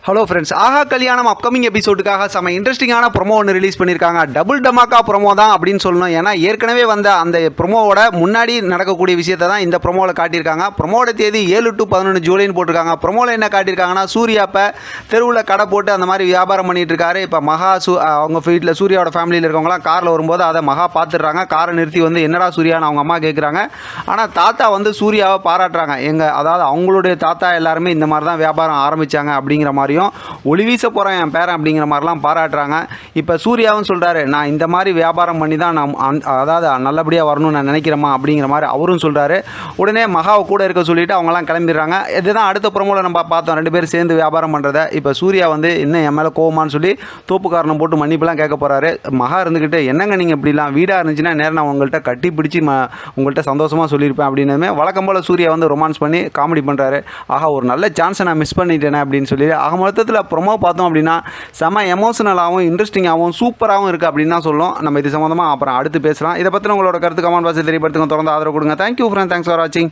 Hello friends, ஆஹா கல்யாணம் upcoming எபிசோடுக்காக செம இன்ட்ரெஸ்டிங்கான ப்ரொமோ ஒன்று ரிலீஸ் பண்ணியிருக்காங்க. டபுள் டமாக்கா ப்ரொமோ தான் அப்படின்னு சொல்லணும். ஏன்னா ஏற்கனவே வந்த அந்த ப்ரொமோவோட முன்னாடி நடக்கக்கூடிய விஷயத்தை தான் இந்த ப்ரொமோவில் காட்டியிருக்காங்க. ப்ரொமோட தேதி 7 to 11 ஜூலைன்னு போட்டிருக்காங்க. ப்ரொமோவில் என்ன காட்டியிருக்காங்கன்னா, சூர்யா இப்போ தெருவில் கடை போட்டு அந்த மாதிரி வியாபாரம் பண்ணிட்டு இருக்காரு. இப்போ மகா அவங்க வீட்டில் சூர்யாவோட ஃபேமிலியில் இருக்கவங்களாம் காரில் வரும்போது அதை மகா பார்த்துடுறாங்க. காரை நிறுத்தி வந்து என்னடா சூர்யான்னு அவங்க அம்மா கேட்குறாங்க. ஆனால் தாத்தா வந்து சூர்யாவை பாராட்டுறாங்க. அதாவது அவங்களுடைய தாத்தா எல்லாருமே இந்த மாதிரி தான் வியாபாரம் ஆரம்பித்தாங்க அப்படிங்கிற மாதிரி ஒளி வீச போகிறேன் என் பேரன் அப்படிங்கிற மாதிரிலாம் பாராட்டுறாங்க. இப்போ சூர்யாவும் சொல்கிறாரு, நான் இந்த மாதிரி வியாபாரம் பண்ணி தான் நான் அதாவது நல்லபடியாக வரணும்னு நான் நினைக்கிறேம்மா அப்படிங்கிற மாதிரி அவரும் சொல்கிறாரு. உடனே மகாவை கூட இருக்க சொல்லிவிட்டு அவங்களாம் கிளம்பிடுறாங்க. இதுதான் அடுத்த ப்ரோமோவில் நம்ம பார்த்தோம், 2 பேர் சேர்ந்து வியாபாரம் பண்ணுறதை. இப்போ சூர்யா வந்து இன்னும் என் மேலே கோவமானு சொல்லி தோப்புக்காரணம் போட்டு மன்னிப்புலாம் கேட்க போகிறாரு. மகா இருந்துக்கிட்டு, என்னங்க நீங்கள் இப்படிலாம் வீடாக இருந்துச்சுன்னா நேரம் நான் உங்கள்கிட்ட கட்டி பிடிச்சி உங்கள்கிட்ட சந்தோஷமாக சொல்லியிருப்பேன் அப்படின்னுமே வழக்கம் போல் சூர்யா வந்து ரொமான்ஸ் பண்ணி காமெடி பண்ணுறாரு. ஆகா, ஒரு நல்ல சான்ஸை நான் மிஸ் பண்ணிட்டேனே அப்படின்னு சொல்லி மொத்தத்தில் ப்ரொமோ பார்த்தோம் அப்படின்னா செம எமோஷனலாகவும் இன்ட்ரெஸ்டிங்காகவும் சூப்பராகவும் இருக்குது அப்படின்னு தான் சொல்லும். நம்ம இது சம்மந்தமாக அப்புறம் அடுத்து பேசலாம். இதை பற்றி உங்களோட கருத்து கமெண்ட் பாக்ஸில் தெரியப்படுத்துங்க. தொடர்ந்து ஆதரவு கொடுங்க. தேங்க்யூ ஃப்ரெண்ட், தேங்க்ஸ் ஃபார் வாட்சிங்.